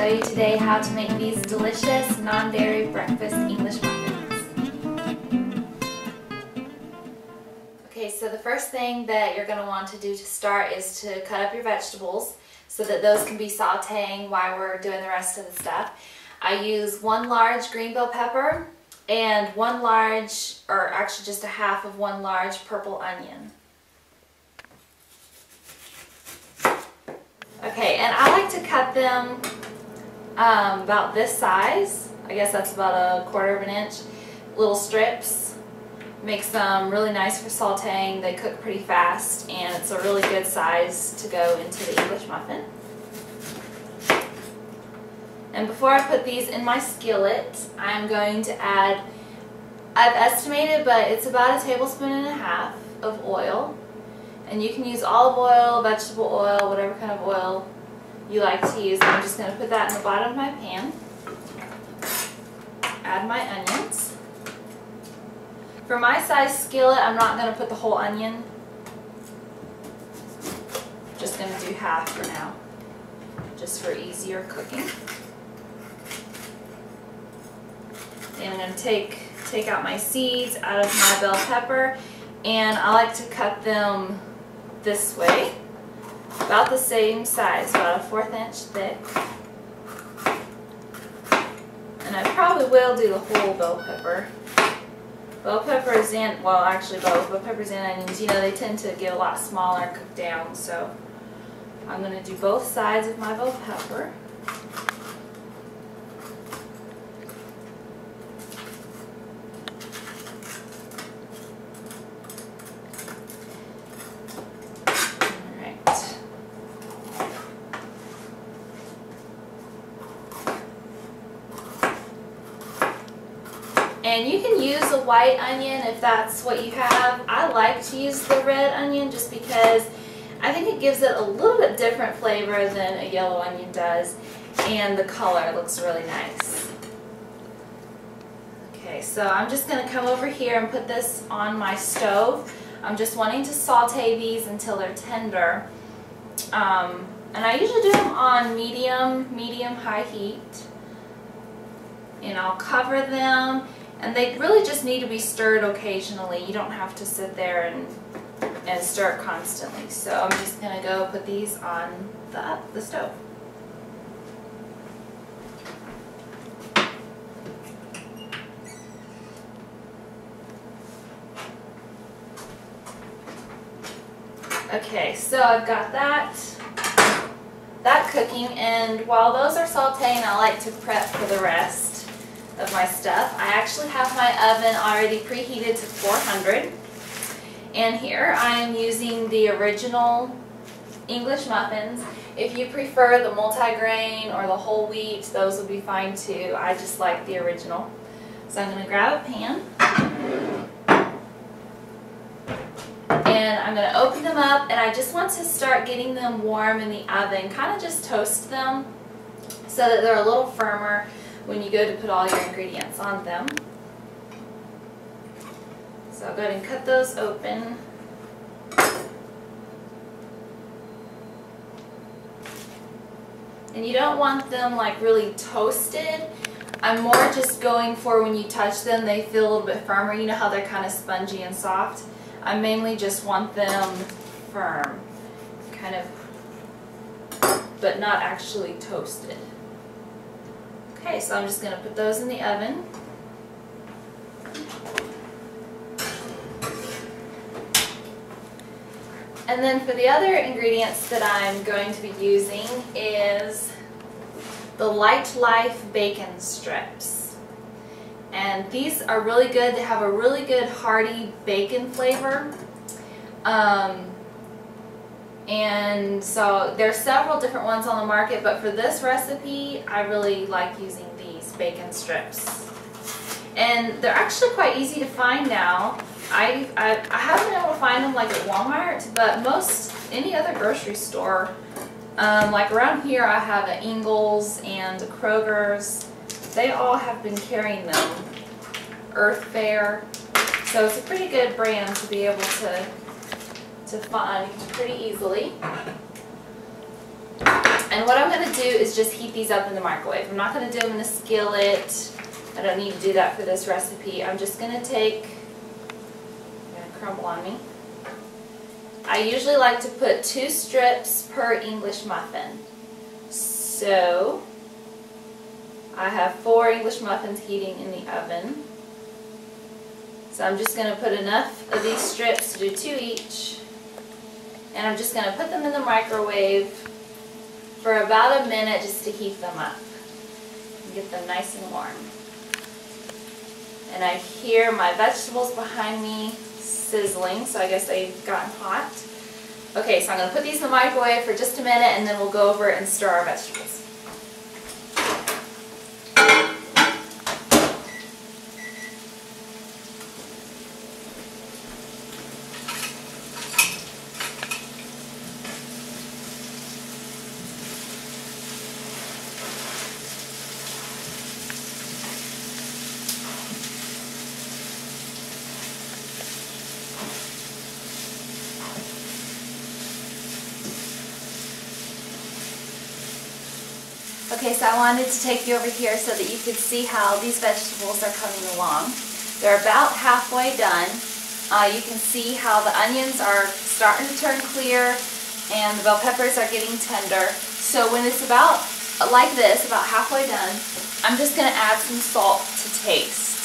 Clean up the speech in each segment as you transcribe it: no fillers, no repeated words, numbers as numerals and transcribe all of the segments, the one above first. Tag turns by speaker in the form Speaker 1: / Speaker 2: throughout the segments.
Speaker 1: you today how to make these delicious non-dairy breakfast English muffins. Okay, so the first thing that you're going to want to do to start is to cut up your vegetables so that those can be sauteing while we're doing the rest of the stuff. I use one large green bell pepper and one large, or actually just a half of one large purple onion. Okay, and I like to cut them about this size. I guess that's about a 1/4 inch. Little strips. Makes them really nice for sauteing. They cook pretty fast, and it's a really good size to go into the English muffin. And before I put these in my skillet, I'm going to add, I've estimated, but it's about 1.5 tablespoons of oil. And you can use olive oil, vegetable oil, whatever kind of oil you like to use. I'm just going to put that in the bottom of my pan. Add my onions. For my size skillet, I'm not going to put the whole onion. Just going to do half for now, just for easier cooking. And I'm going to take out my seeds out of my bell pepper, and I like to cut them this way, about the same size, about a 1/4 inch thick. And I probably will do the whole bell pepper. Bell peppers and, well, actually both bell peppers and onions, you know, they tend to get a lot smaller and cook down, so I'm going to do both sides of my bell pepper. And you can use a white onion if that's what you have. I like to use the red onion just because I think it gives it a little bit different flavor than a yellow onion does, and the color looks really nice. Okay, so I'm just going to come over here and put this on my stove. I'm just wanting to saute these until they're tender. And I usually do them on medium-high heat. And I'll cover them. And they really just need to be stirred occasionally. You don't have to sit there and stir it constantly. So I'm just going to go put these on the stove. Okay, so I've got that cooking, and while those are sauteing, I like to prep for the rest of my stuff. I actually have my oven already preheated to 400, and here I am using the original English muffins. If you prefer the multigrain or the whole wheat, those would be fine too. I just like the original. So I'm going to grab a pan, and I'm going to open them up, and I just want to start getting them warm in the oven, kind of just toast them so that they're a little firmer when you go to put all your ingredients on them. So I'll go ahead and cut those open. And you don't want them like really toasted. I'm more just going for when you touch them, they feel a little bit firmer. You know how they're kind of spongy and soft? I mainly just want them firm, kind of, but not actually toasted. Okay, so I'm just going to put those in the oven. And then for the other ingredients that I'm going to be using is the Light Life bacon strips. And these are really good. They have a really good hearty bacon flavor. And so there's several different ones on the market, but for this recipe, I really like using these bacon strips. And they're actually quite easy to find now. I haven't been able to find them like at Walmart, but any other grocery store, like around here I have an Ingles and a Kroger's. They all have been carrying them. Earth Fare. So it's a pretty good brand to be able to find pretty easily. And what I'm going to do is just heat these up in the microwave. I'm not going to do them in a skillet. I don't need to do that for this recipe. I'm just going to take, I'm going to crumble on me. I usually like to put 2 strips per English muffin. So I have 4 English muffins heating in the oven. So I'm just going to put enough of these strips to do 2 each. And I'm just going to put them in the microwave for about a minute just to heat them up and get them nice and warm. And I hear my vegetables behind me sizzling, so I guess they've gotten hot. Okay, so I'm going to put these in the microwave for just a minute and then we'll go over and stir our vegetables. Okay, so I wanted to take you over here so that you could see how these vegetables are coming along. They're about halfway done. You can see how the onions are starting to turn clear and the bell peppers are getting tender. So when it's about like this, about halfway done, I'm just going to add some salt to taste.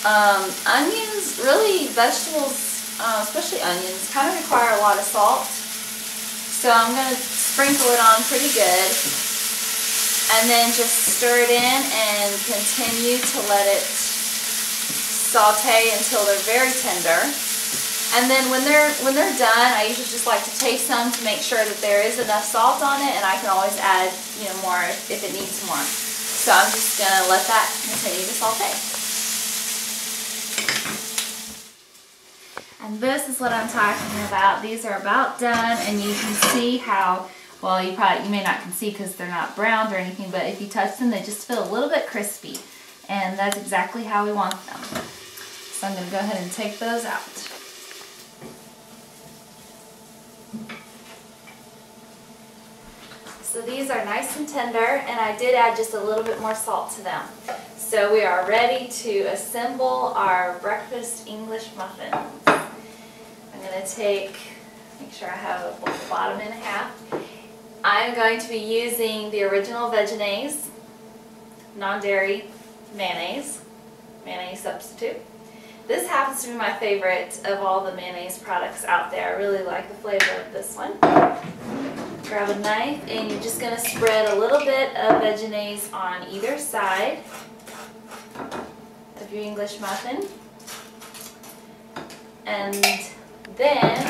Speaker 1: Onions, really vegetables, especially onions, kind of require a lot of salt. So I'm going to sprinkle it on pretty good. And then just stir it in and continue to let it saute until they're very tender. And then when they're done, I usually just like to taste some to make sure that there is enough salt on it, and I can always add, you know, more if it needs more. So I'm just gonna let that continue to saute. And this is what I'm talking about. These are about done, and you can see how, well, you may not can see because they're not browned or anything, but if you touch them, they just feel a little bit crispy. And that's exactly how we want them. So I'm going to go ahead and take those out. So these are nice and tender, and I did add just a little bit more salt to them. So we are ready to assemble our breakfast English muffins. I'm going to make sure I have the bottom in half. I'm going to be using the original veggies, non-dairy mayonnaise substitute. This happens to be my favorite of all the mayonnaise products out there. I really like the flavor of this one. Grab a knife and you're just going to spread a little bit of veggies on either side of your English muffin. And then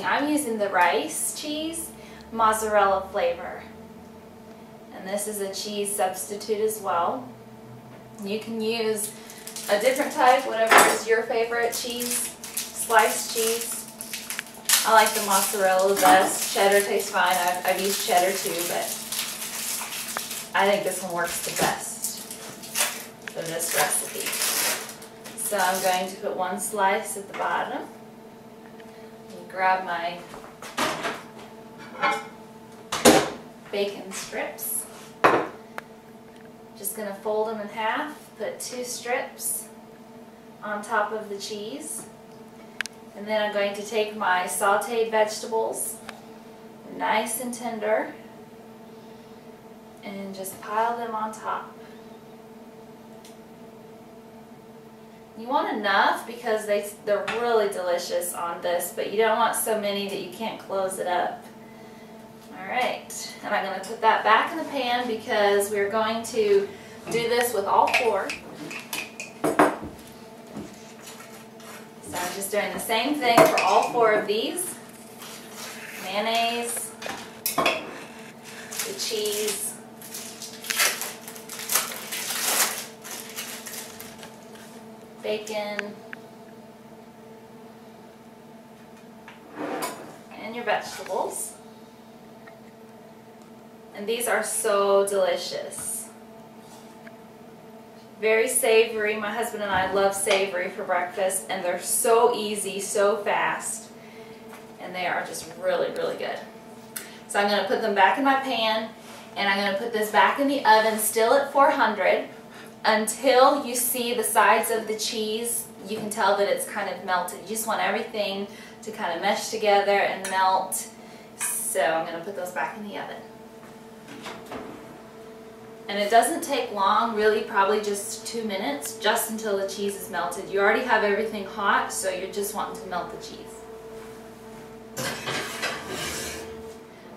Speaker 1: I'm using the rice cheese mozzarella flavor, and this is a cheese substitute as well. You can use a different type, whatever is your favorite cheese, sliced cheese. I like the mozzarella the best. Cheddar tastes fine. I've used cheddar too, but I think this one works the best for this recipe. So I'm going to put 1 slice at the bottom. Grab my bacon strips. Just going to fold them in half, put 2 strips on top of the cheese. And then I'm going to take my sauteed vegetables, nice and tender, and just pile them on top. You want enough because they're really delicious on this, but you don't want so many that you can't close it up. Alright, and I'm going to put that back in the pan because we're going to do this with all 4. So I'm just doing the same thing for all 4 of these. Mayonnaise, the cheese, bacon, and your vegetables. And these are so delicious. Very savory. My husband and I love savory for breakfast, and they're so easy, so fast, and they are just really, really good. So I'm going to put them back in my pan, and I'm going to put this back in the oven still at 400 until you see the sides of the cheese. You can tell that it's kind of melted. You just want everything to kind of mesh together and melt. So I'm going to put those back in the oven. And it doesn't take long, really, probably just 2 minutes, just until the cheese is melted. You already have everything hot, so you're just wanting to melt the cheese.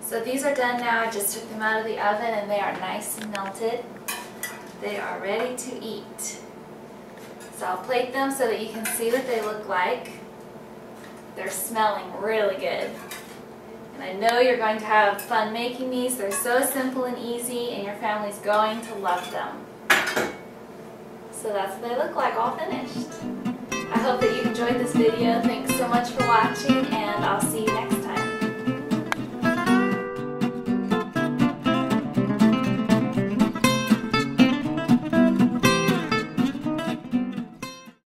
Speaker 1: So these are done now. I just took them out of the oven and they are nice and melted. They are ready to eat. So I'll plate them so that you can see what they look like. They're smelling really good. And I know you're going to have fun making these. They're so simple and easy, and your family's going to love them. So that's what they look like, all finished. I hope that you enjoyed this video. Thanks so much for watching, and I'll see you next time.